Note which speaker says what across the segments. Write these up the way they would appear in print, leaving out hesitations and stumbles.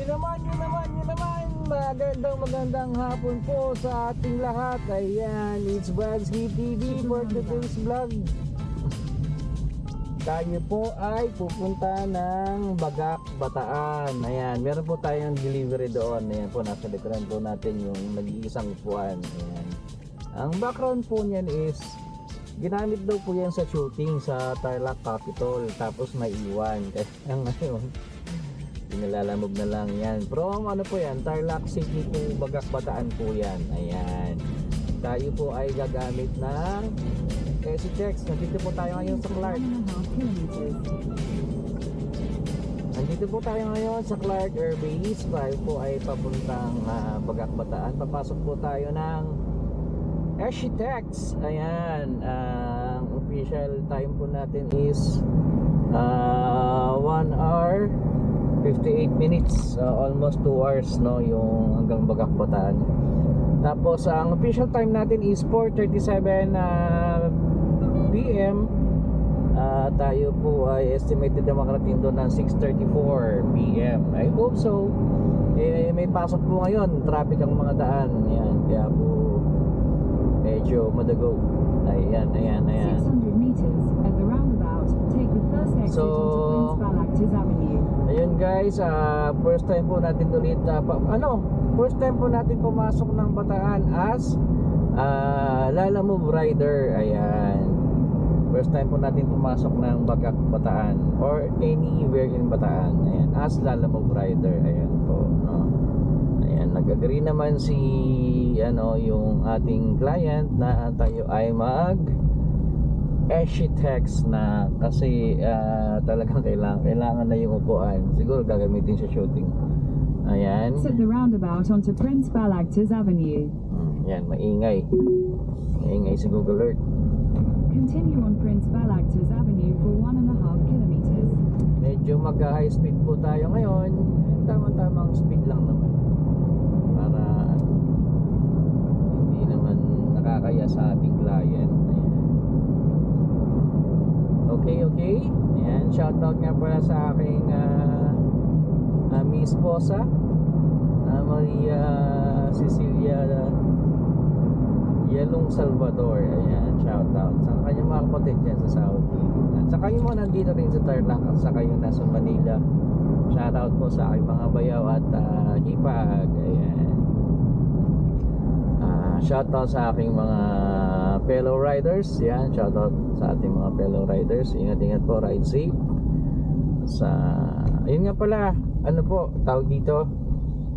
Speaker 1: Yun naman. Magandang hapon po sa ating lahat. Ayan, it's Bradsky TV for today's vlog. Tayo po ay pupunta ng Bagak, Bataan. Ayan, meron po tayong delivery doon. Ayan po, nasa likuran po natin yung nag-iisang upuan. Ayan. Ang background po niyan is ginamit daw po yan sa shooting sa Tarlac Capitol, tapos naiwan. Kaya ngayon pinalalamog na lang yan. Pero ano po yan, Tarlac City po, Bagak, Bataan po yan. Ayan, tayo po ay gagamit ng SCTEX. Nandito po tayo ngayon sa Clark. Nandito po tayo ngayon sa Clark Air Base. Tayo po ay papuntang Bagak, Bataan. Papasok po tayo ng SCTEX. Ayan, ang official time po natin is 1 hour 58 minutes, almost 2 hours, no, yung hanggang Bagak, Bataan. Tapos ang official time natin is 4:37 PM. Tayo po ay estimated na makarating doon ng 6:34 PM. I hope so. May pasok po ngayon, traffic ang mga daan. Yan, kaya po medyo madago. Ayan.
Speaker 2: 600 meters at the roundabout, take the first exit onto Prince Balactas Avenue.
Speaker 1: Ayun guys, first time po natin ulit first time po natin pumasok ng Bataan as Lalamove Rider. Ayan, first time po natin pumasok ng Bagak, Bataan or anywhere in Bataan. Ayan, as Lalamove Rider. Ayan po, no? Ayan, nag-agree naman si yung ating client na tayo ay mag SCTEX na kasi talagang kailangan na yung upuan. Siguro gagamitin sa shooting. Ayan.
Speaker 2: Set the roundabout onto Prince Balactas Avenue.
Speaker 1: Yan, maingay si Google Earth.
Speaker 2: Continue on Prince Balactas Avenue for 1.5 kilometers.
Speaker 1: Medyo mag-high speed po tayo ngayon. Tamang speed lang naman para hindi naman nakakaya sa ating client. Okay. Ayan, shoutout nga pala sa aking Miss Posa, Maria Cecilia Yalong Salvador. Ayan, shoutout sa kanyang mga kapatid dyan sa Saudi. At saka yung mga nandito rin sa Tarlac at saka yung nasa Manila. Shoutout po sa aking mga bayaw at hipag. Ayan. Shoutout sa aking mga fellow riders. Yan, shoutout sa ating mga fellow riders. Ingat po, ride safe. Ayun nga pala, tawag dito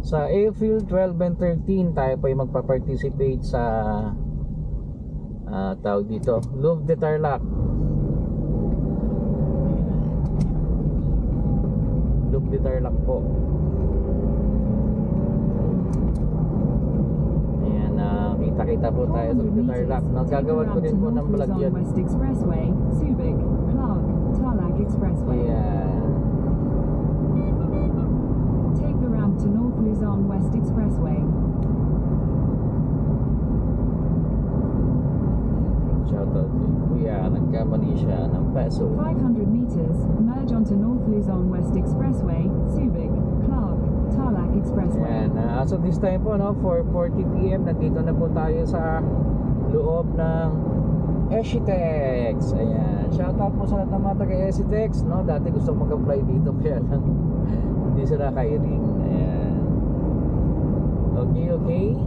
Speaker 1: sa April 12 and 13 tayo pa yung magpa-participate sa tawag dito, Love the Tarlac. Love the Tarlac po. Kita po tayo sa Tarlac. Gagawin ko din po ng vlog yun.
Speaker 2: West Expressway, Subic, Clark, Tarlac Expressway.
Speaker 1: Ayan.
Speaker 2: Take the ramp to North Luzon West Expressway.
Speaker 1: Shoutout to Kuya, nagkamali siya ng peso.
Speaker 2: 500 meters, merge onto North Luzon West Expressway, Subic, Clark, Tarlac Expressway.
Speaker 1: Ayan, so this time po, 4:40 PM, nandito na po tayo sa loob ng SCTEX. Ayan, shoutout po sa lahat ng mga taga-SCTEX, no? Dati gusto mag-apply dito, kaya lang hindi sila kairing. Ayan. Okay.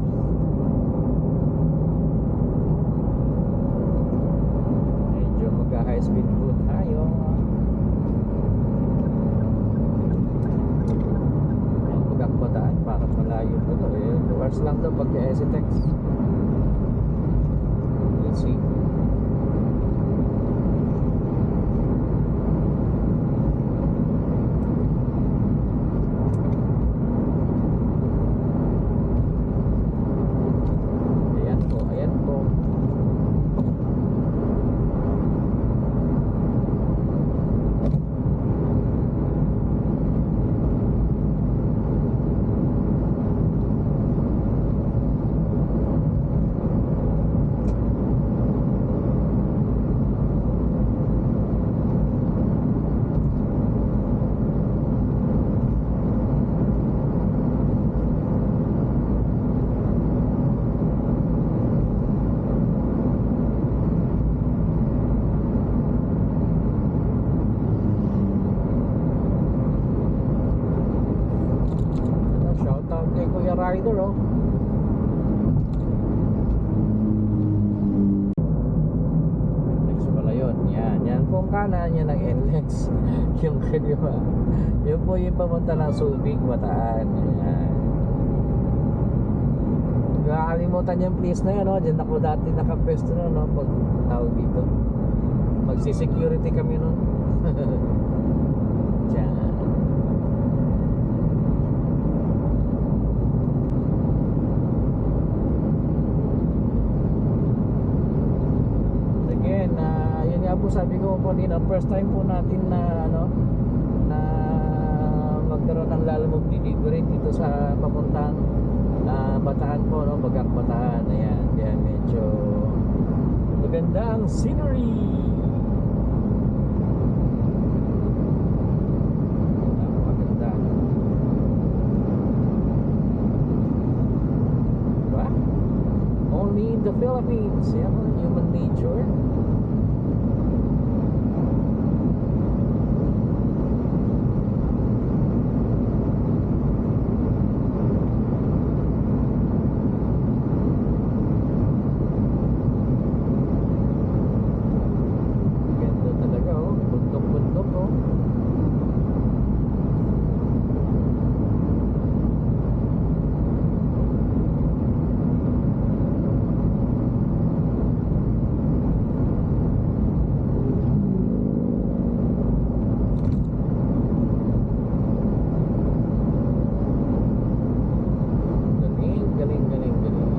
Speaker 1: Medyo magka-high speed po tayo. Bataan, parang malayo pa to 2 hours lang daw pagka SCTEX. Let's see. Ayan po. kanan, yan ang NLEX. Yung kaliwa, yun po yung pamunta ng Subic, Bataan. Ayan. Nakakalimutan yung place na yun, no? Diyan ako dati nakapwesto na, no? Pag tawag dito, magsi-security kami nun. Diyan. Again, yun nga po sabi ko po din, first time po natin na ano, na magkaroon ng Lalamove delivery dito sa papuntang Bataan po, no? Bagak Bataan. Ayan, kaya medyo maganda ang scenery. Maganda. Diba? Only in the Philippines. Yan, human nature. Ganda talaga, oh. Bundok-bundok, oh. Galing, galing, galing, galing.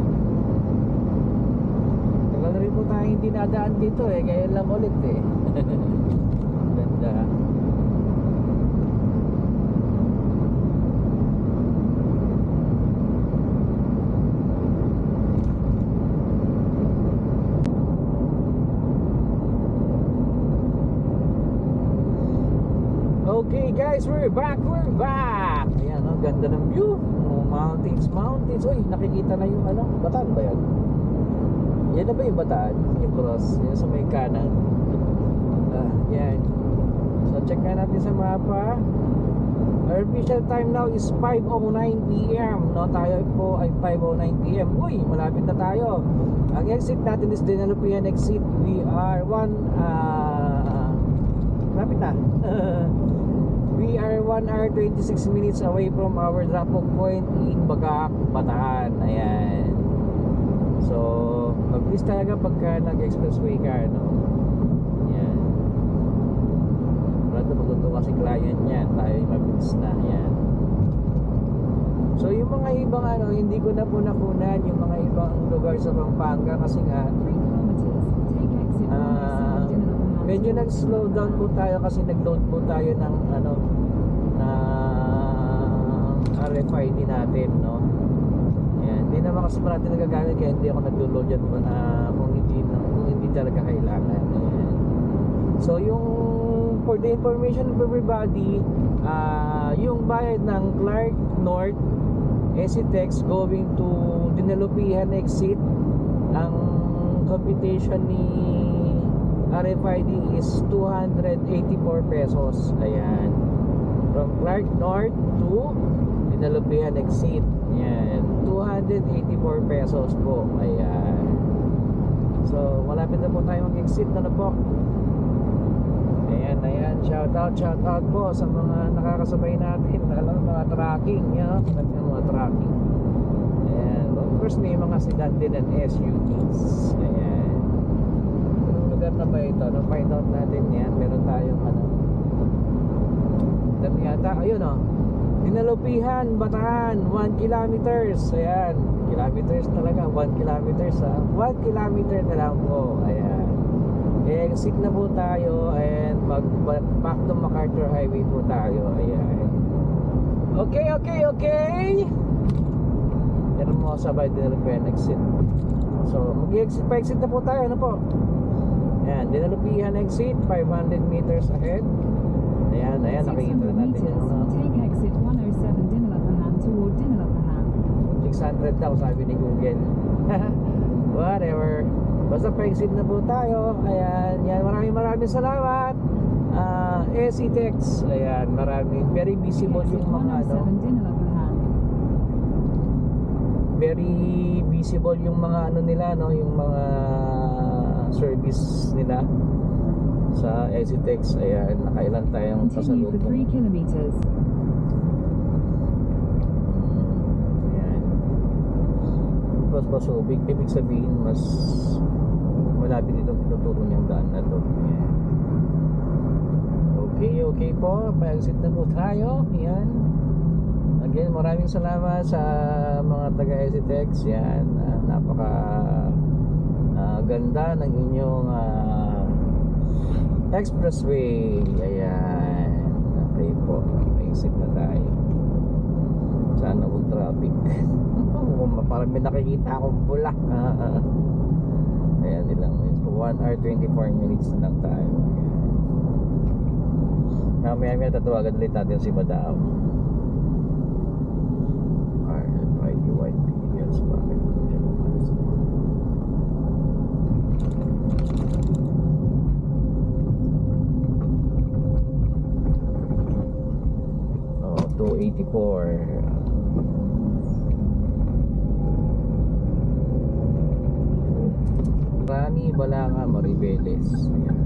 Speaker 1: Tagal na rin po tayo hindi nadaan dito eh. Ngayon lang ulit eh. Ganda. Okay guys, we're back, we're back. Ayan, oh, ganda ng view. Oh, mountains, mountains. Uy, nakikita na yung ano, Bataan ba yan? Yan na ba yung Bataan? Yung cross, yan sa may kanan. Yan. So check nga natin sa mapa. Our official time now is 5:09 PM. No, tayo po ay 5:09 PM. Uy, malapit na tayo. Ang exit natin is Dinalupian exit. We are malapit na. We are 1 hour 26 minutes away from our drop-off point in Bagak, Bataan. Ayan. So, mabilis talaga pagka nag-expressway ka, no? Ayan. Wala ito magluto kasi client niya. Tayo yung mabilis na. Ayan. So, yung mga ibang ano, hindi ko na po nakunan yung mga ibang lugar sa Pampanga kasi nga
Speaker 2: 3 kilometers. Take exit 107 Dinalapahan.
Speaker 1: medyo nag-slow down po tayo kasi nag-load po tayo ng ano na RFID natin, no? Ayan, hindi naman kasi natin nagagamit kaya hindi ako nag-load yan kung hindi talaga kailangan. Ayan. So yung for the information of everybody, yung bayad ng Clark North SCTEX going to Dinalupihan exit, ang computation ni RFID is 284 pesos. Ayan. From Clark North to Dinalupihan exit. Ayan. 284 pesos po. Ayan. So, malapit na po tayo mag-exit na po. Ayan, ayan. Shout out po sa mga nakakasabay natin. Alam, mga tracking. Yan, mga tracking. Ayan. Of course, may mga sedan din and SUVs. Ayan. Lugar na ba ito? Na-find out natin yan. Meron tayong ano. Dami yata. Ayun o. Dinalupihan, Bataan, 1 kilometers. Ayan. Kilometers talaga. 1 kilometers ha. 1 kilometer na lang po. Ayan. Exit na po tayo and back to MacArthur Highway po tayo. Ayan. Okay. Meron mo sabay Dinalupihan exit. So, mag-exit pa exit na po tayo. Ano po? Ayan, Dinalupihan exit, 500 meters ahead. Ayan, nakikita
Speaker 2: 600
Speaker 1: na natin
Speaker 2: meters.
Speaker 1: yung
Speaker 2: Take exit 107 Dinalapahan toward Dinalapahan.
Speaker 1: 600 daw sabi ni Google. Whatever. Basta pa-exit na po tayo. Ayan, yan, maraming salamat. SCTEX. Ayan, very visible
Speaker 2: Exit
Speaker 1: yung mga ano.
Speaker 2: 107 Dinalapahan.
Speaker 1: Very visible yung mga ano nila, no, yung mga service nila. sa Exitex. Ayan, nakailan tayong
Speaker 2: Continue for 3
Speaker 1: pasalubong.
Speaker 2: kilometers.
Speaker 1: Ayan. Tapos Pasubik, ibig sabihin mas malapit itong tinuturo niyang daan na to. Ayan. Okay po, pa-exit na po tayo. Ayan. Again, maraming salamat sa mga taga-Exitex. Yan, napaka ganda ng inyong expressway. Ayan. Okay po, pa-exit na tayo. Sana huwag traffic. Parang may nakikita akong pula. Ayan, ilang minutes. 1 hour 24 minutes na lang tayo. Mamaya tatawagan ulit natin si Madam. Alright, white videos. Bakit hindi siya pumasok? Oh, 284. Rani Balanga Maribeles. Ayan.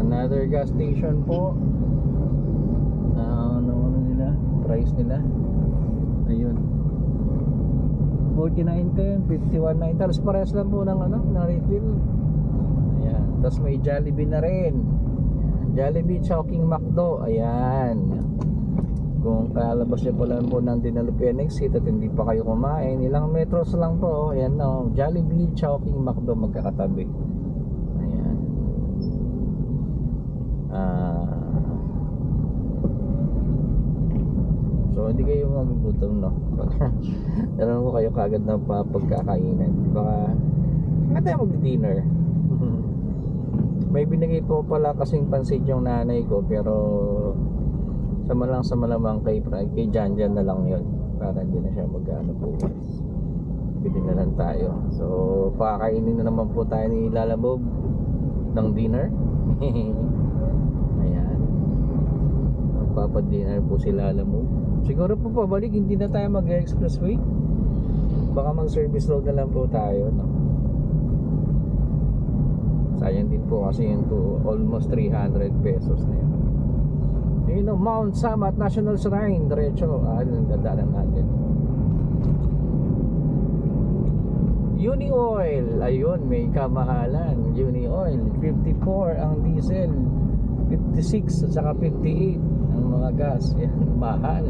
Speaker 1: Another gas station po. Ano nila? Price nila. Ayun. 49.10, 51.9. Tapos parehas lang po ng ng refill. Ayan. Tapos may Jollibee na rin. Jollibee Chowking McDo. Ayan. Kung kalabas niyo po lang po ng Dinalupian exit at hindi pa kayo kumain, ilang metros lang po. Ayan no. Jollibee Chowking McDo magkakatabi. So hindi kayo magugutom, no? Alam ko kayo kagad na pagkakainan. Baka tayo mag-dinner. May binigay po pala kasing pansit yung nanay ko, pero sa malamang kay Janjan na lang yun, para hindi na siya mag-ano po. Pili na lang tayo. So pakakainin na naman po tayo ni Lalabob ng dinner. Ayan, magpapadinner po si Lalabob. Siguro po pabalik, hindi na tayo mag-expressway. Baka mag-service road na lang po tayo, no? Sayang din po kasi yung almost 300 pesos na yun. You know, Mount Samat National Shrine, diretso. Dadaanan natin. Uni Oil, ayun, may kamahalan. Uni Oil, 54 ang diesel, 56 at saka 58 ang mga gas. Yan, mahal.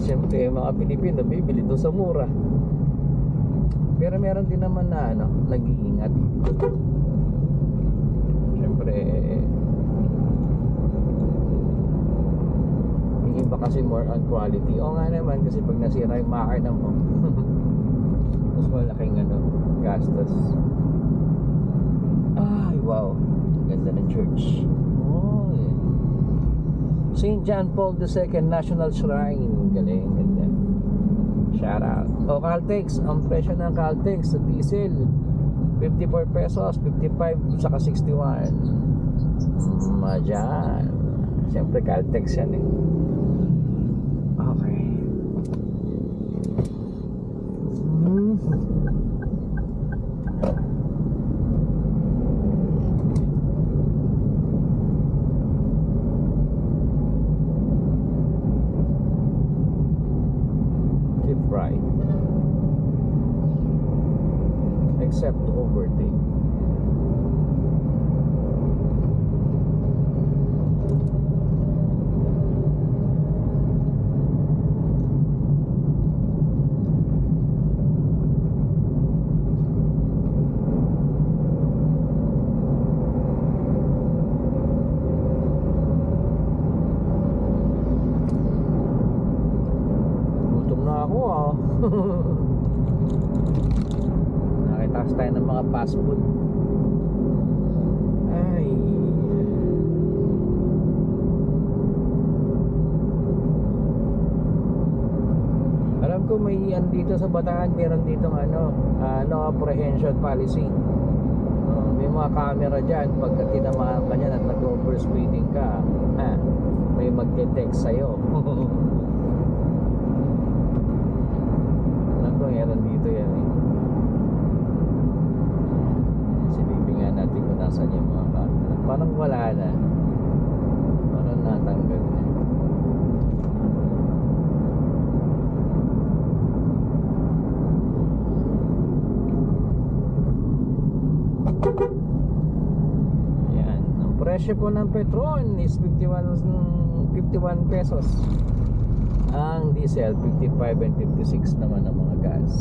Speaker 1: Siyempre mga Pilipino bibili doon sa mura, pero meron din naman na nag-iingat. Siyempre yung iba kasi more on quality. O nga naman, kasi pag nasira yung makina mo mas malaking gastos. Ay wow, ganda ng church. Oh, yeah. St. John Paul II National Shrine. Galing, ganda. Shout out. O Caltex, ang presyo ng Caltex sa diesel 54 pesos, 55 saka 61. Madyan. Siyempre Caltex yan eh. Okay. Right, except to overtake. Nakitaas tayo ng mga fast food. Ay, alam ko may dito sa Bataan, meron ditong no apprehension policy. May mga camera dyan. Pagka tinamaan ka dyan at nag-overspeeding ka, may mag-detect sa'yo. yan eh. Silipin nga natin kung nasan yung mga camera. Parang wala na. Parang natanggal na. Yan. Ang presyo po ng Petron is 51 pesos. Ang diesel 55 and 56 naman ang mga gas.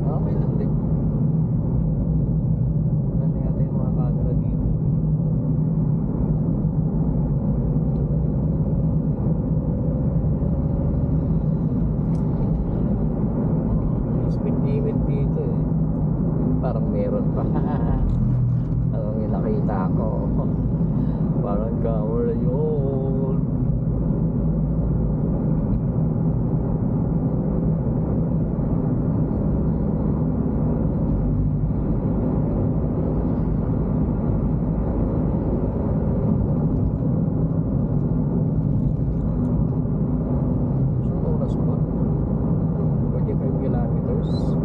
Speaker 1: Okay lang din. Ganda yata yung mga camera dito. May speed limit dito eh. Parang meron pa. Parang may nakita ko. Parang camera yun. Oras pa 45 kilometers.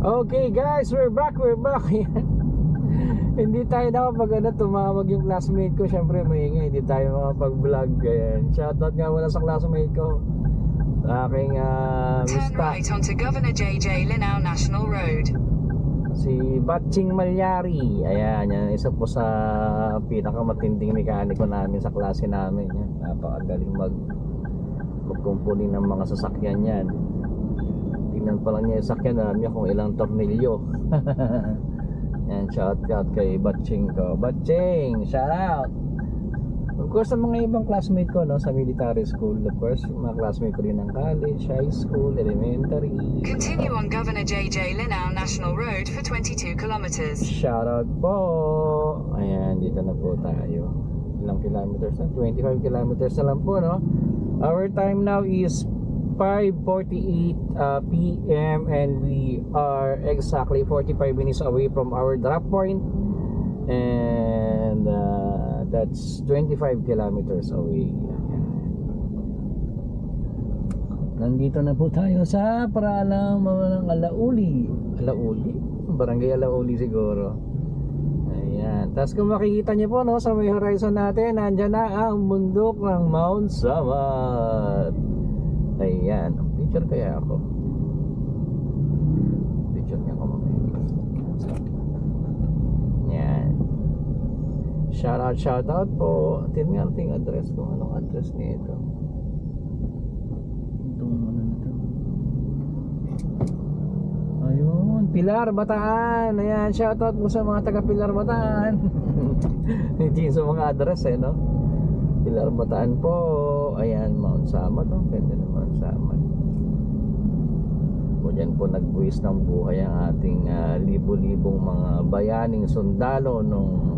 Speaker 1: Okay guys, we're back. Hindi tayo nakapag tumawag yung classmate ko. Syempre maingay, hindi tayo makapag-vlog. Ayan. Shoutout nga wala sa classmate ko, aking
Speaker 3: Turn
Speaker 1: mista,
Speaker 3: right onto Governor J.J. Linao National Road.
Speaker 1: si Batching Malyari. Ayan, yan isa po sa pinakamatinding mekaniko namin sa klase namin. Yan, napakagaling magkumpuni ng mga sasakyan yan. Tingnan pa lang niya yung sakyan, alam niya kung ilang tornilyo. Yan, shout out kay Batching ko. Batching, shout out. Of course, sa mga ibang classmate ko, no, sa military school, of course, yung mga classmate ko rin ng college, high school, elementary.
Speaker 3: Continue on Governor J.J. Linao National Road for 22 kilometers.
Speaker 1: Shout out po. Ayan, dito na po tayo. Ilang kilometers na? 25 kilometers na lang po, no? Our time now is 5:48 p.m. and we are exactly 45 minutes away from our drop point, and that's 25 kilometers away. Nandito na po tayo sa paralang ng Alauli. Barangay Alauli siguro. Ayan. Tapos kung makikita niyo po, no, sa may horizon natin, nandyan na ang bundok ng Mount Samat. Ayan. Picture kaya ako. Picture niya ako mamaya. Ayan. Shout out po. Tingnan natin yung address ko. Anong address nito? Itong ano na to. Ayun. Pilar, Bataan. Ayan. Shout out po sa mga taga Pilar, Bataan. Hindi sa mga address no? Pilar, Bataan po. Ayan, Mount Samat. Ganda ng Mount Samat. O dyan po nagbuwis ng buhay ang ating libo-libong mga bayaning sundalo nung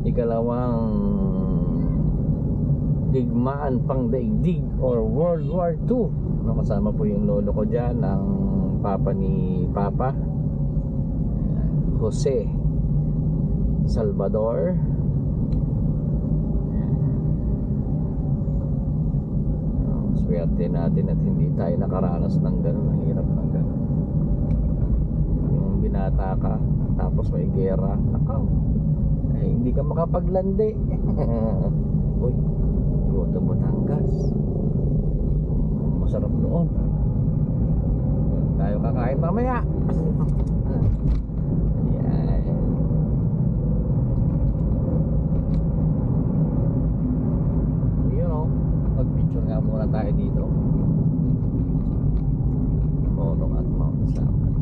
Speaker 1: ikalawang digmaan pangdaigdig or World War II. Kasama po yung lolo ko dyan, ang papa ni Papa, Jose Salvador. Swerte natin at hindi tayo nakaranas ng gano'n. Ang hirap ng gano'n. Yung binata ka tapos may gera, nakaw, ay hindi ka makapaglandi. Uy, Grotto Batangas, masarap doon. Tayo kakain mamaya. Yan. Magpicture nga muna tayo dito. Morong at Mount Samat.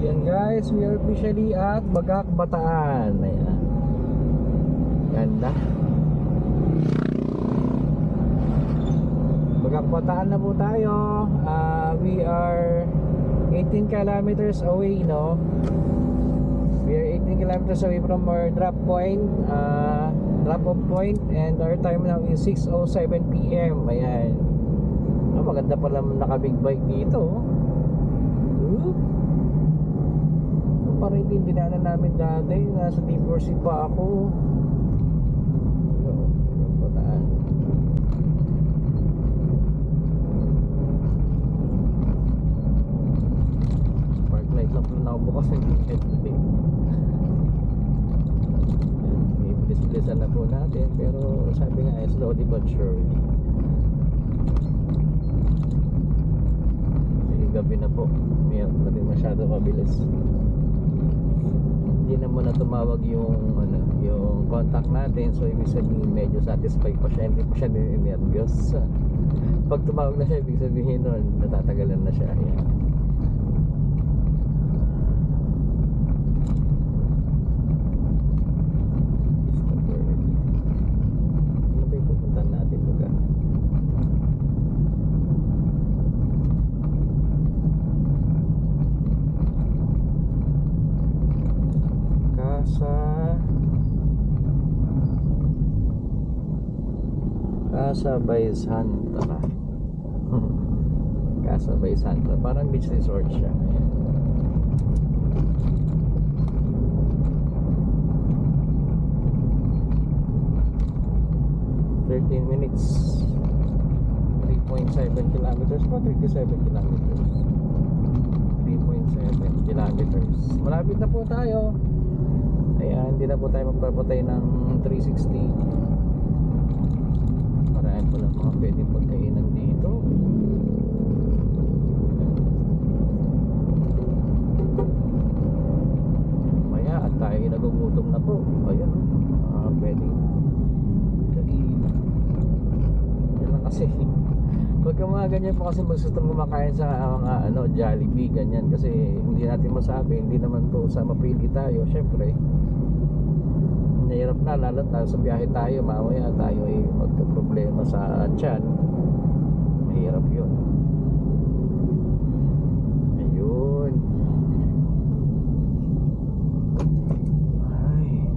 Speaker 1: Yan guys, we are officially at Bagak, Bataan. Ayan. Ganda. Bagak, Bataan na po tayo. We are 18 kilometers away, no? We are 18 kilometers away from our drop point, drop-off point, and our time now is 6:07 PM. Ayan. Maganda pala naka-big bike dito. Parang hindi dinaanan namin dati. Nasa T4C pa ako. Bataan. Park light lang pala nakabukas ng headlight. May bilis-bilisan na po natin. Pero sabi nga, slowly but surely. Kasi gabi na po. Mayroon natin masyado kabilis. Hindi na muna tumawag yung yung contact natin, so ibig sabihin medyo satisfied pa siya, hindi pa siya nervyos. Pag tumawag na siya, ibig sabihin nun natatagalan na siya. Ayan. Ano ba yung pupuntahan natin lugar? Casa by Santa. Casa by Santa. Parang beach resort siya. Ayan. "13 minutes, 3.7 kilometers pa, 37 kilometers, 3.7 kilometers. Malapit na po tayo. Ayan, hindi na po tayo magpapatay ng 360. Marami po lang mga pwedeng pagkainan dito. Maya at tayo nagugutom na po. Ayan, pwedeng kainan. Yan lang kasi pagka mga ganyan po kasi magsustong kumakain sa mga Jollibee, ganyan, kasi hindi natin masabi, hindi naman po sa mapili tayo. Syempre nahirap na, lalo tayo sa biyahe tayo, mamaya tayo ay magka-problema sa tiyan. Mahirap yun. Ayun. Ay.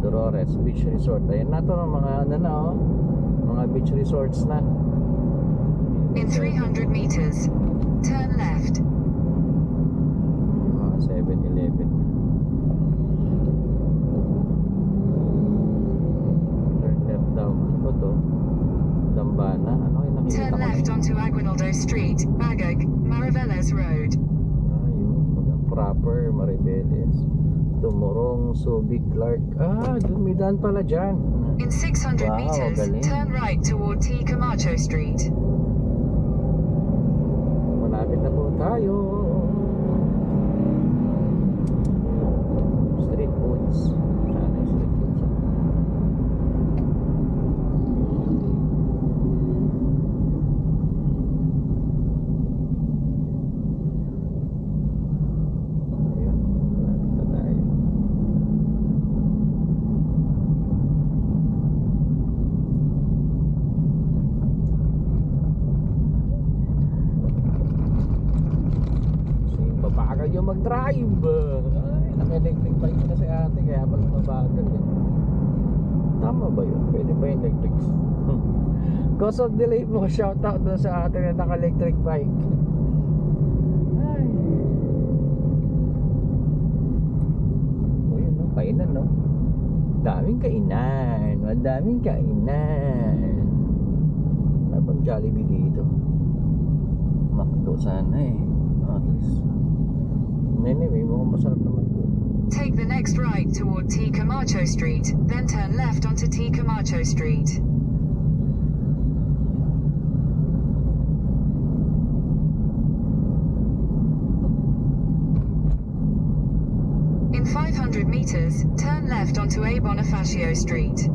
Speaker 1: Dolores Beach Resort. Ayan na to ng mga mga beach resorts na.
Speaker 3: In 300 meters, turn left.
Speaker 1: Mga 7-Eleven. Turn left daw. Ano to? Dambana. Ano yung nakikita
Speaker 3: Turn
Speaker 1: ko
Speaker 3: left
Speaker 1: na
Speaker 3: onto Aguinaldo Street, Bagag, Mariveles Road.
Speaker 1: yun. Proper Maribeles. Tumurong, Subic, Clark. May daan pala dyan.
Speaker 3: In 600
Speaker 1: Wow,
Speaker 3: meters,
Speaker 1: galing.
Speaker 3: turn right toward T. Camacho Street.
Speaker 1: Malapit na po tayo. Street foods. Sana yung street foods. Ayun, malapit na tayo. Babagal yung mag-drive. Ay, naka-electric bike na si ate, kaya pala mabagal eh. Tama ba yun? Pwede ba yung electric? Cause of delay mo, shout out doon sa ate na naka-electric bike. Ay. O yun, no? Painan, no? Daming kainan. Madaming kainan. Ano bang Jollibee dito? McDo sana eh. At least. Anyway, mukhang masarap naman po.
Speaker 3: Take the next right toward T. Camacho Street, then turn left onto T. Camacho Street. In 500 meters, turn left onto A. Bonifacio Street.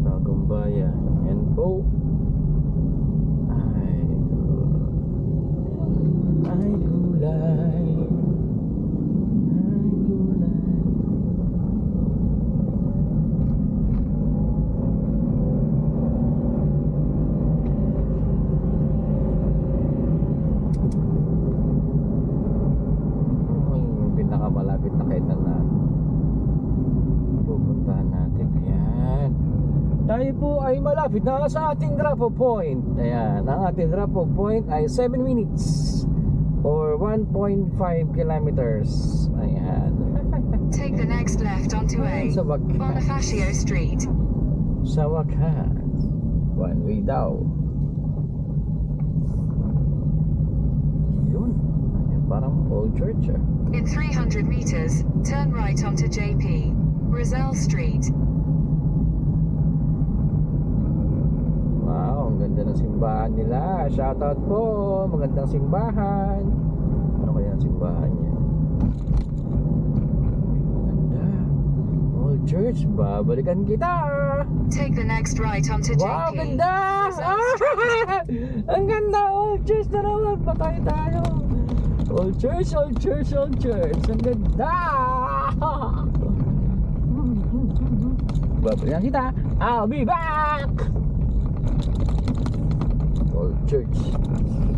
Speaker 1: Bagong bayan. Yan po. Ay gulay. Ay gulay. Yung pinakamalapit na kainan na pupuntahan natin. Ayan. Tayo po ay malapit na sa ating drop-off point. Ayan, ang ating drop-off point ay 7 minutes or 1.5 kilometers. Ayan.
Speaker 3: Take the next left onto A.
Speaker 1: Sa wakas.
Speaker 3: Bonifacio Street.
Speaker 1: Sa wakas. One way daw. Yun. Ayan, parang old church ah.
Speaker 3: In 300 meters, turn right onto JP. Rizal Street.
Speaker 1: Wow, ang ganda ng simbahan nila. Shoutout po. Magandang simbahan. Ano kaya ang simbahan niya? Maganda. Old church. Babalikan kita.
Speaker 3: Take the next right onto JP.
Speaker 1: Wow, ganda!
Speaker 3: Rizal
Speaker 1: Ang ganda! Old church na naman. Patay tayo. Old church, old church, old church. Ang ganda! Babalikan kita. I'll be back! Old church.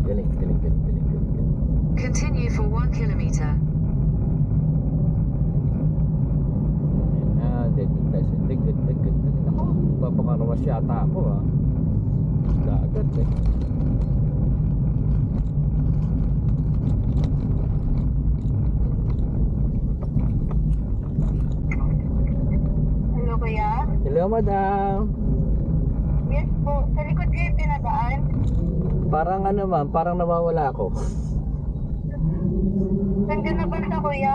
Speaker 1: Galing, galing, galing, galing, galing.
Speaker 3: Continue for 1 kilometer.
Speaker 1: Ako, papakarawas yata ako ha. Dagat eh.
Speaker 4: Hello, kuya?
Speaker 1: Hello madam.
Speaker 4: Yes po. Sa likod kayo pinadaan?
Speaker 1: Parang ano ma'am, parang nawawala ako.
Speaker 4: Saan ka na basta, kuya?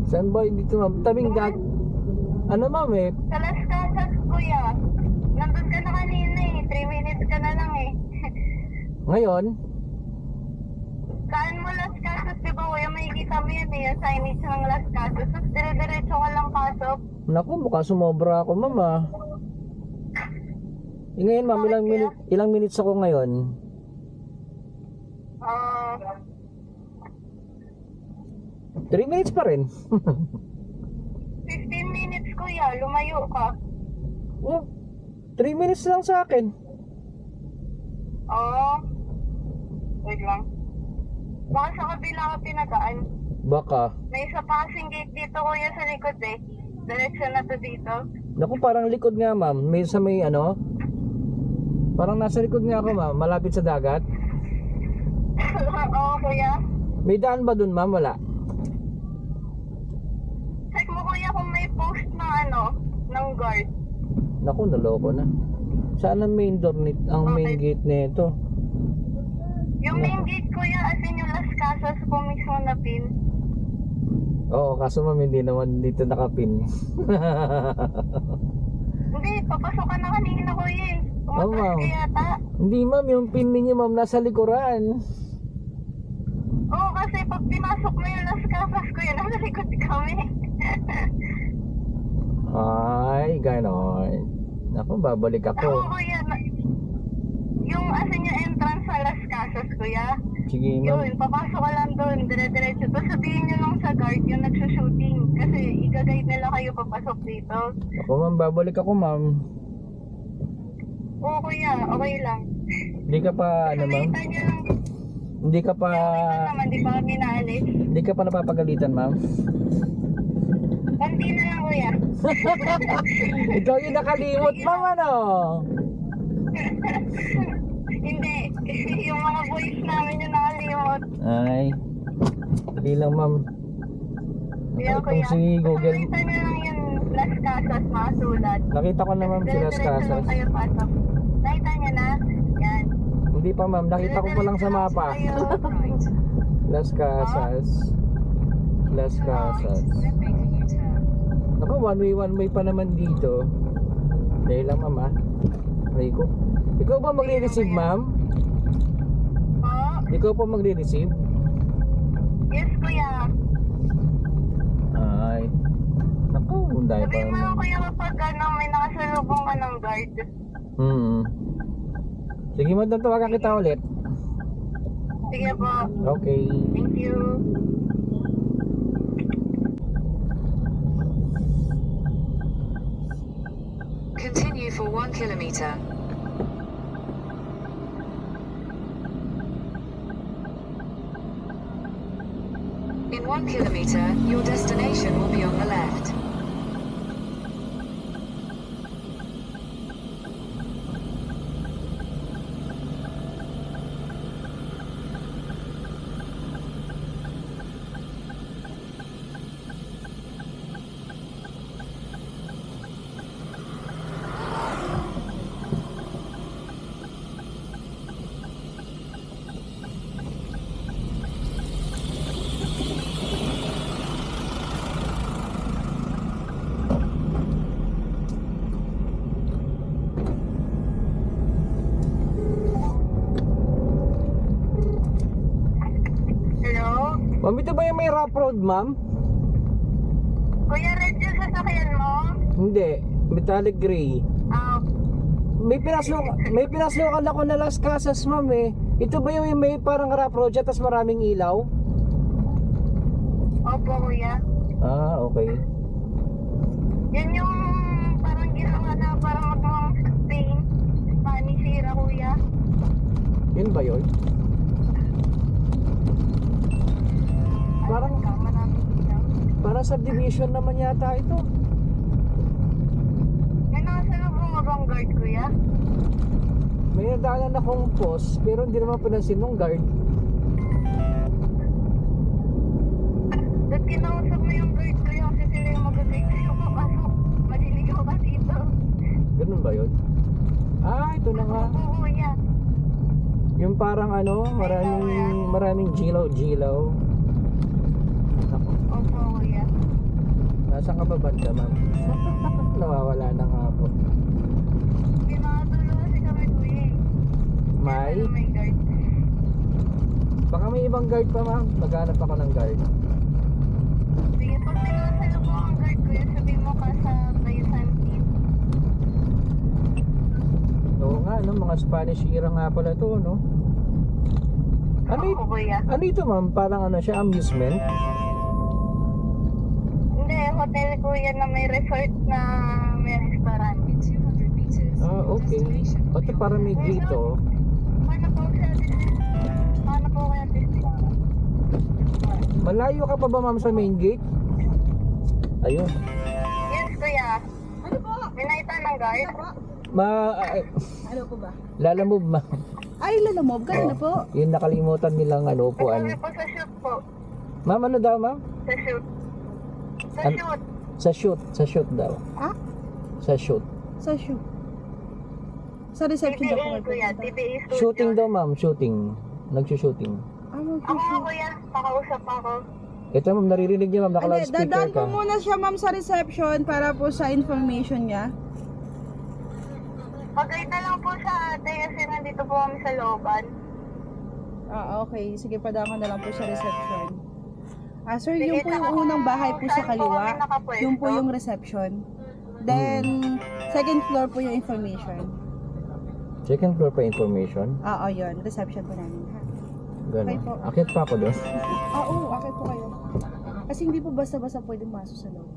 Speaker 1: Saan ba dito ma'am? Tabing dag. Ano ma'am eh?
Speaker 4: Sa Las Casas, kuya. Nandun ka na kanina eh. 3 minutes ka na lang eh.
Speaker 1: Ngayon?
Speaker 4: Saan mo Las Casas, di ba, kuya? Makikita mo yan eh. Yung signage ng Las Casas. Tapos dire-diretso ka lang pasok.
Speaker 1: Naku, mukhang sumobra ako ma'am ah. Ngayon ma'am, ilang minutes ako ngayon?
Speaker 4: Ah,
Speaker 1: 3 minutes pa rin.
Speaker 4: 15 minutes, kuya. Lumayo ka.
Speaker 1: Oh, 3 minutes lang sa akin.
Speaker 4: Oo. Wait lang. Baka sa kabila ka pinadaan.
Speaker 1: Baka.
Speaker 4: May isa pa kasing gate dito, kuya, sa likod eh. Diretso na to dito.
Speaker 1: Naku, parang likod nga ma'am. May sa may ano? Parang nasa likod nga ako ma'am. Malapit sa dagat.
Speaker 4: Oo, kuya.
Speaker 1: May daan ba dun ma'am? Wala.
Speaker 4: Check mo, kuya, kung may post na ng guard.
Speaker 1: Naku, naloko na. Saan ang main door ang main gate nito?
Speaker 4: Yung main gate, kuya, as in yung Las Casas po mismo na pin.
Speaker 1: Oo, kaso ma'am hindi naman dito nakapin.
Speaker 4: Hindi, papasok ka na kanina, kuya eh.
Speaker 1: Oo,
Speaker 4: Umatras
Speaker 1: ma'am.
Speaker 4: ka yata.
Speaker 1: Hindi ma'am, yung pin ninyo ma'am nasa likuran.
Speaker 4: Oo, kasi pag pinasok mo yung Las Casas, kuya, nasa likod kami.
Speaker 1: Ay, ganon. Naku, babalik
Speaker 4: Oo,
Speaker 1: ako.
Speaker 4: kuya. Yung as in yung entrance sa Las Casas, kuya.
Speaker 1: Sige ma'am.
Speaker 4: Yun, papasok ka lang doon, dire-diretso. Tapos sabihin nyo lang sa guard yung nagsushooting. Kasi i-guide nila kayo papasok dito.
Speaker 1: Ako ma'am, babalik ako ma'am.
Speaker 4: Oo, kuya, okay lang.
Speaker 1: Hindi ka pa ano ma'am?
Speaker 4: Salitan nyo lang.
Speaker 1: Hindi ka pa
Speaker 4: Okay naman, di ba kami naalis?
Speaker 1: hindi ka pa napapagalitan ma'am?
Speaker 4: Konti na lang, kuya.
Speaker 1: Ikaw yung nakalimot ma'am ano?
Speaker 4: Hindi, yung mga boys namin yung nakalimot.
Speaker 1: Ay, hindi lang ma'am.
Speaker 4: Kaya
Speaker 1: Itong si Google.
Speaker 4: Nakita niyo lang yung Las Casas, mga sulat.
Speaker 1: Nakita ko na ma'am si Las
Speaker 4: Dire-diretso lang
Speaker 1: Casas.
Speaker 4: kayo pasok. Nakita niyo na? Yan.
Speaker 1: Hindi pa ma'am, nakita ko pa lang sa mapa.
Speaker 3: Right.
Speaker 1: Las Casas. Las Casas.
Speaker 3: Then make a U-turn.
Speaker 1: Ako, one way pa naman dito. Dahil lang ma'am ah. Rico. Ikaw ba magre-receive ma'am?
Speaker 4: Po?
Speaker 1: Ikaw pa magre-receive?
Speaker 4: Yes, kuya.
Speaker 1: Ay. Naku, dahil pa
Speaker 4: Sabihin mo lang
Speaker 1: naman.
Speaker 4: kuya kapag may nakasalubong ka ng guard.
Speaker 1: Sige mo, tawagan kita ulit.
Speaker 4: Sige po.
Speaker 1: Okay.
Speaker 4: Thank you.
Speaker 3: Continue for 1 kilometer. In 1 kilometer, your destination will be on the left.
Speaker 4: Hello?
Speaker 1: Ma'am, ito ba yung may rough road ma'am?
Speaker 4: Kuya, red yung sasakyan mo?
Speaker 1: Hindi. Metallic gray.
Speaker 4: Ah,
Speaker 1: May pinaslokan ako na Las Casas ma'am eh. Ito ba yung may parang rough road siya, tas maraming ilaw?
Speaker 4: opo kuya.
Speaker 1: Ah, okay.
Speaker 4: Yan yung parang ginawa na parang magmang Spain. Spanish era kuya.
Speaker 1: Yun ba yun? Parang,
Speaker 4: Maraming ilaw.
Speaker 1: parang subdivision naman yata ito.
Speaker 4: May nakasalubong ka bang guard kuya?
Speaker 1: May nadaanan akong post, pero hindi naman pinansin ng guard.
Speaker 4: Ba't kinausap mo yung guard kuya kasi sila yung mag-take sa'yo papasok? Madilig ako ka dito.
Speaker 1: Ganun ba yun? Ah, ito na nga.
Speaker 4: Opo kuya.
Speaker 1: Yung parang ano, maraming gilaw-gilaw. Ako,
Speaker 4: Opo kuya.
Speaker 1: nasaan ka ba banda ma'am? Nawawala na nga ako.
Speaker 4: Pinakatulo kasi kami kuya eh.
Speaker 1: May?
Speaker 4: Pero may guard.
Speaker 1: Baka may ibang guard pa ma'am. Maghanap ako ng guard.
Speaker 4: Sige, pag may nakasalubong ang guard kuya, sabihin mo ka sa Bayusan Team.
Speaker 1: Oo nga, no? Mga Spanish era nga pala to, no?
Speaker 4: Opo kuya.
Speaker 1: Ano ito ma'am? Parang ano siya, amusement?
Speaker 4: Hindi, hotel kuya na may resort na may restaurant.
Speaker 3: In 200 meters,
Speaker 1: Ah,
Speaker 3: your
Speaker 1: okay.
Speaker 3: destination will
Speaker 1: Pati
Speaker 3: be on
Speaker 1: parang may dito.
Speaker 4: Paano po sa district? Paano po kaya district?
Speaker 1: Malayo ka pa ba ma'am sa main gate? Ayun.
Speaker 4: Yes kuya. Ano po? May nakita ng guard?
Speaker 5: Ano po ba?
Speaker 1: Lalamove ma'am.
Speaker 5: Ay, lalamove. Kanina po.
Speaker 1: Yung nakalimutan nilang ano upuan.
Speaker 4: Kami po sa shoot po.
Speaker 1: Ma'am, ano daw ma'am?
Speaker 4: Sa shoot. Sa
Speaker 1: An-
Speaker 4: shoot.
Speaker 1: Sa shoot daw.
Speaker 5: Ah?
Speaker 1: Sa shoot.
Speaker 5: Sa shoot. Sa reception daw po
Speaker 4: TBA
Speaker 5: kayo
Speaker 4: kuya.
Speaker 5: pupunta.
Speaker 4: TBA studio.
Speaker 1: Shooting daw ma'am, shooting. Nagsushooting.
Speaker 5: Ah,
Speaker 4: Ako nga
Speaker 5: mag-shoot.
Speaker 4: kuya. Makausap ako.
Speaker 1: Ito ma'am, naririnig niya ma'am,
Speaker 5: Hindi,
Speaker 1: naka-loudspeaker
Speaker 5: dadaan
Speaker 1: ka.
Speaker 5: po muna siya ma'am sa reception para po sa information niya.
Speaker 4: Pag-guide na lang po sa ate kasi nandito po kami sa looban.
Speaker 5: Ah, okay. Sige, padaan ko na lang po sa reception. Ah, sir,
Speaker 4: Sige,
Speaker 5: yung po yung unang bahay po sa
Speaker 4: saan po
Speaker 5: kaliwa.
Speaker 4: kami nakapwesto?
Speaker 5: Yung po yung reception. Then, second floor po yung information.
Speaker 1: Second floor pa information.
Speaker 5: Oo, yun. Reception po namin, ha?
Speaker 1: Gano'n.
Speaker 5: Okay po.
Speaker 1: Akit pa ako doon.
Speaker 5: Oo, akit po kayo. Kasi hindi po basta-basta pwede masok sa loob.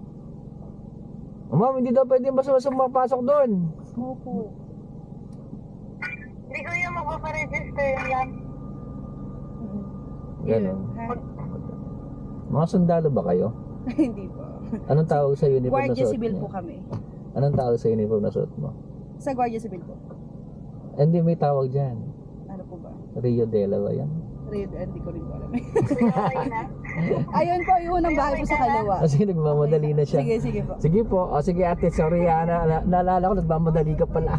Speaker 1: Oh, ma'am, hindi daw pwede basta-basta mapasok doon.
Speaker 5: Opo.
Speaker 4: Hindi kuya magpaparegister yan.
Speaker 1: Gano'n.
Speaker 5: Ha?
Speaker 1: Mga sundalo ba kayo?
Speaker 5: Hindi po.
Speaker 1: Anong tawag sa uniform na
Speaker 5: Guardia
Speaker 1: suot
Speaker 5: Civil
Speaker 1: niya?
Speaker 5: po kami.
Speaker 1: Anong tawag sa uniform na suot mo?
Speaker 5: Sa Guardia Civil po.
Speaker 1: Hindi, may tawag dyan.
Speaker 5: Ano po ba?
Speaker 1: Rio Dela ba yan?
Speaker 5: Red, hindi ko rin po alam.
Speaker 4: Kuya, okay na.
Speaker 5: Ayun po, yung unang bahay po sa kaliwa.
Speaker 1: Sige, nagmamadali na siya.
Speaker 5: Sige po.
Speaker 1: Sige po. O sige ate, sorry ha. Naalala ko, nagmamadali ka pala.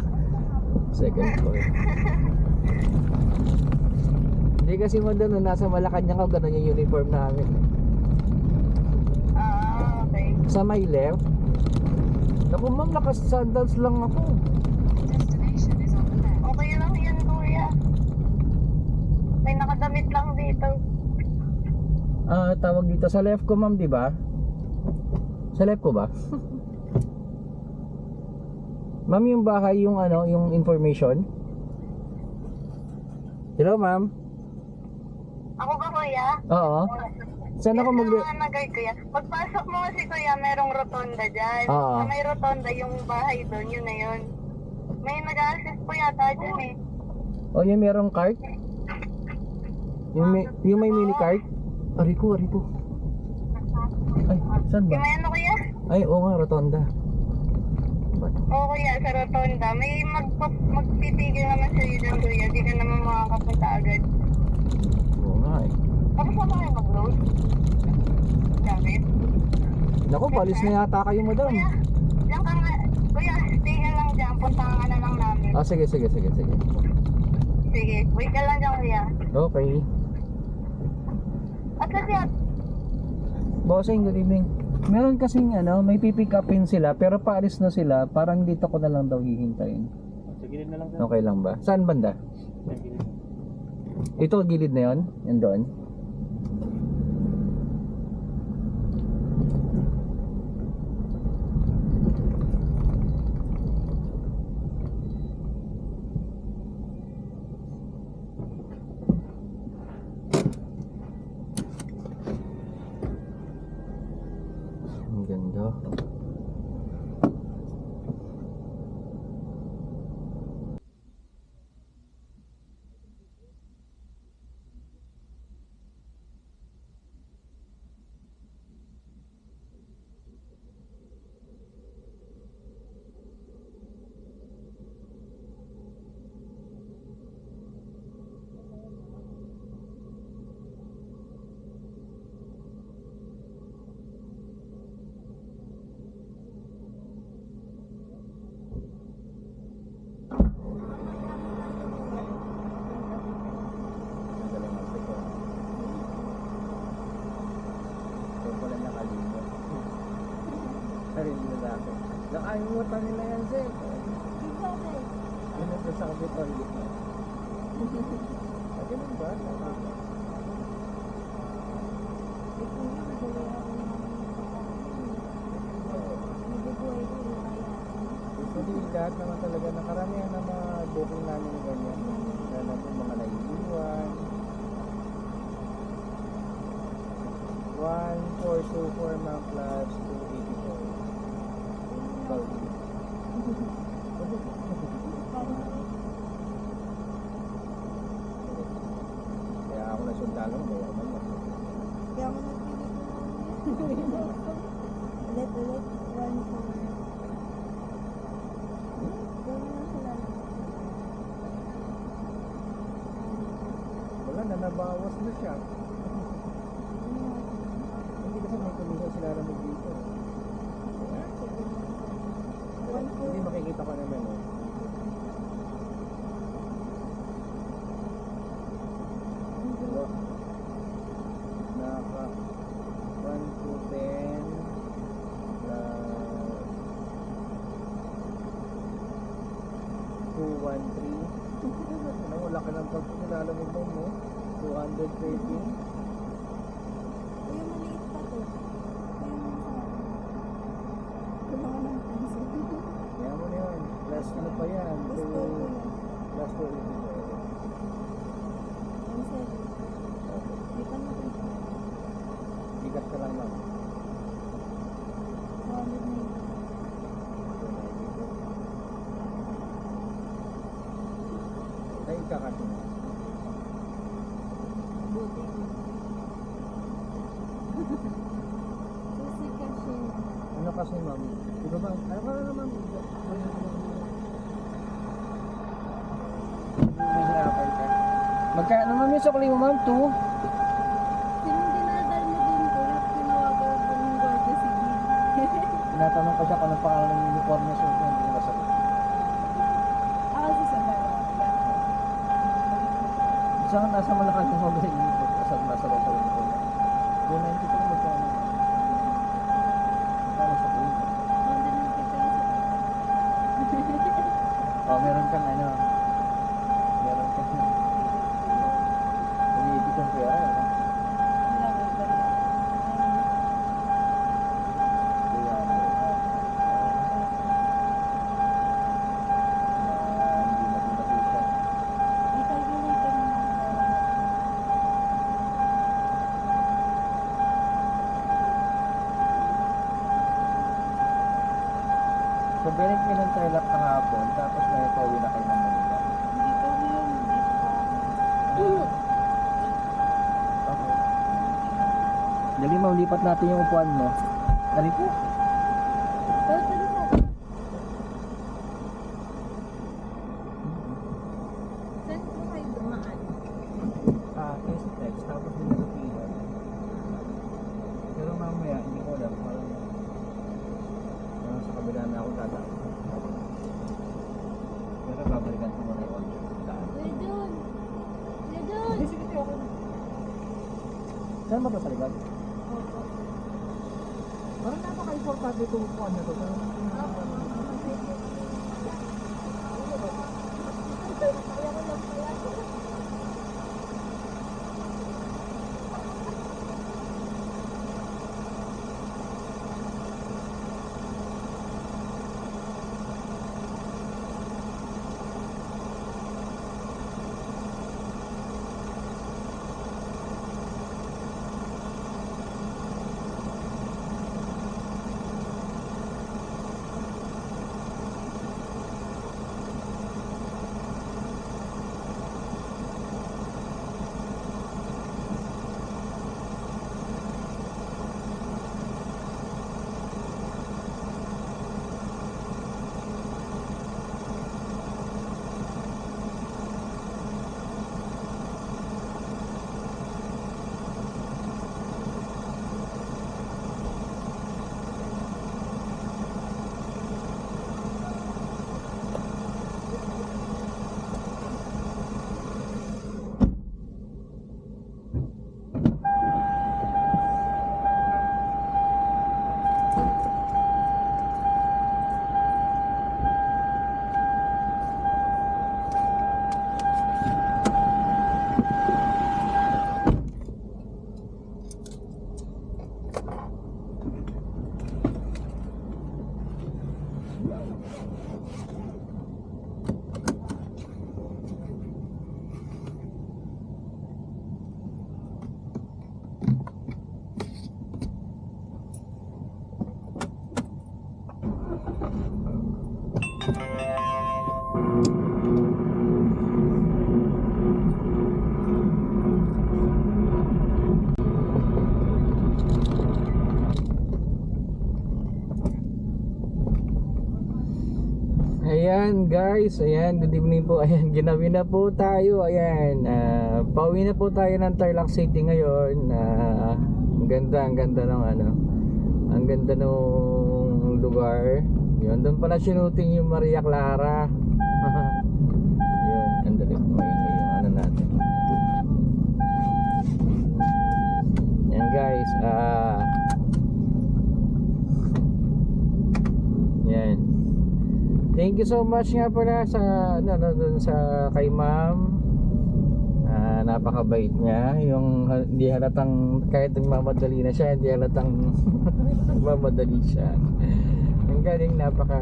Speaker 1: Second floor. Hindi kasi mo doon, nasa Malacanang ako, ganun yung uniform namin.
Speaker 4: Okay.
Speaker 1: Sa my left. Naku ma'am, naka-sandals lang ako.
Speaker 3: Destination is on the left.
Speaker 4: Okay lang yan, kuya. May nakadamit lang dito.
Speaker 1: Tawag dito sa left ko ma'am, di ba? Sa left ko ba? Ma'am, yung bahay, yung ano, yung information. Hello ma'am.
Speaker 4: Ako ba, kuya?
Speaker 1: Oo. Saan ako mag...
Speaker 4: Nag-guard, kuya. Pagpasok mo kasi, kuya, merong rotonda dyan.
Speaker 1: Oo.
Speaker 4: Sa may rotonda, yung bahay doon, yun na yun. May nag-assist po yata dyan eh.
Speaker 1: O yung merong cart? Yung may mini cart? Ariko. Ay, saan
Speaker 4: Yung
Speaker 1: ba?
Speaker 4: may ano, kuya?
Speaker 1: Ay, oo nga, rotonda.
Speaker 4: Oo, kuya, sa rotonda. May magpitigil naman sa'yo dyan, kuya. Di ka naman makakapunta agad.
Speaker 1: Oo nga eh.
Speaker 4: Tapos na kayo mag-load? Gamit?
Speaker 1: Naku, palis na yata kayo madam.
Speaker 4: Kuya, diyan ka nga. Kuya, stay ka lang dyan. Puntahan ka na lang namin.
Speaker 1: Ah, sige.
Speaker 4: Sige, wait ka lang dyan, kuya.
Speaker 1: Okay.
Speaker 4: At kasi,
Speaker 1: Bossing, good evening. Meron kasing ano, may pipick upin sila pero paalis na sila. Parang dito ko na lang daw hihintayin.
Speaker 6: Gilid na lang sir.
Speaker 1: Okay lang ba? Saan banda?
Speaker 6: Gilid.
Speaker 1: Ito, gilid na yon? Yan doon? Ang ganda. Nakalimutan nila yan, sir. Ano ito sa kapital? Ganun ba? Usually, lahat naman talaga nakaramihan ng mga booking namin na ganyan. Lalo po mga naiiwan. 1424 mga plus 284. Kaya ako na sundalo, kaya ako naman.
Speaker 5: Kaya ako nagpili ko. Ulit, 1, 4.
Speaker 1: Wala na, nabawas na siya. Hindi kasi may kulihan sila naman dito. Hindi makikita ko naman eh. Naka 1 to 10 213. Ano, wala ka ng pagkakalamig mo mo. 213.
Speaker 5: Uy, maliit pa to. Kailangan ng pencil.
Speaker 1: Kaya mo na yun. Plus ano pa yan?
Speaker 5: Gusto ko yan.
Speaker 1: Plus 284.
Speaker 5: Di pa na ito.
Speaker 1: Bigat ka lang lang.
Speaker 5: 290.
Speaker 1: Ay, kakati na.
Speaker 5: Buti ko. Susi kasi.
Speaker 1: Ano kasi ma'am? Ito ba? Ano ka na ma'am? Magkano ma'am yung sukli mo ma'am? 2?
Speaker 5: Sinong dinadal mo dun
Speaker 1: Tinatanong ko siya kung anong pangalan ng uniform niya, so hindi niya masagot.
Speaker 5: Kasi sa
Speaker 1: Isa nga nasa Malacan yung mabalik uniform, nasa Rosa uniform. 290 ko magkano. Magkano sa kuwi? Oh, meron kang ano. Meron kang umiibig kang pera, ano? Kaya, hindi mati-mati siya. So, balik nyo ng Tarlac kahapon, tapos may pauwi na kayo ng Manila. Okay. Dali, maulipat natin yung upuan mo. Dali po. Kasi text, tapos din nag-iwan. Pero mamaya, hindi ko alam, parang sa kabila na ako dadaan. Pero babalikan ko muna yung order. Saan ba ito sa likod? Parang napaka-importante itong upuan na ito. Ayan guys, ayan, good evening po. Ayan, ginabi na po tayo. Ayan, pauwi na po tayo ng Tarlac City ngayon. Ang ganda ng ano. Ang ganda ng lugar. Yun, doon pala sinuting yung Maria Clara. Yun, andali po yung ano natin. Ayan guys, yan. Thank you so much nga pala sa dun sa kay ma'am. Napakabait niya. Yung hindi halatang kahit nagmamadali na siya, hindi halatang nagmamadali siya. Ang galing, napaka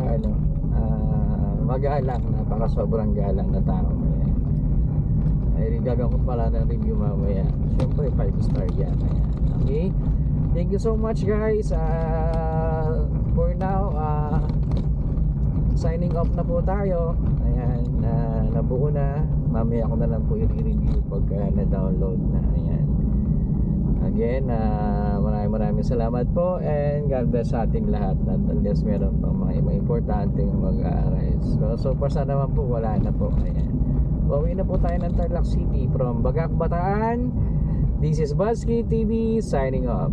Speaker 1: magalang, napaka sobrang galang na tao. Ay gagawin ko pala ng review mamaya. Siyempre 5 star yan. Ayan. Okay. Thank you so much guys. For now, signing off na po tayo. Ayan, nabuo na. Mamaya ko na lang po yung i-review pag na-download na. Ayan. Again, maraming salamat po and God bless sa ating lahat. At unless meron pang mga importanteng mag-arise. So far sa naman po, wala na po. Ayan. Pauwi na po tayo ng Tarlac City from Bagak, Bataan. This is Buzzkid TV signing off.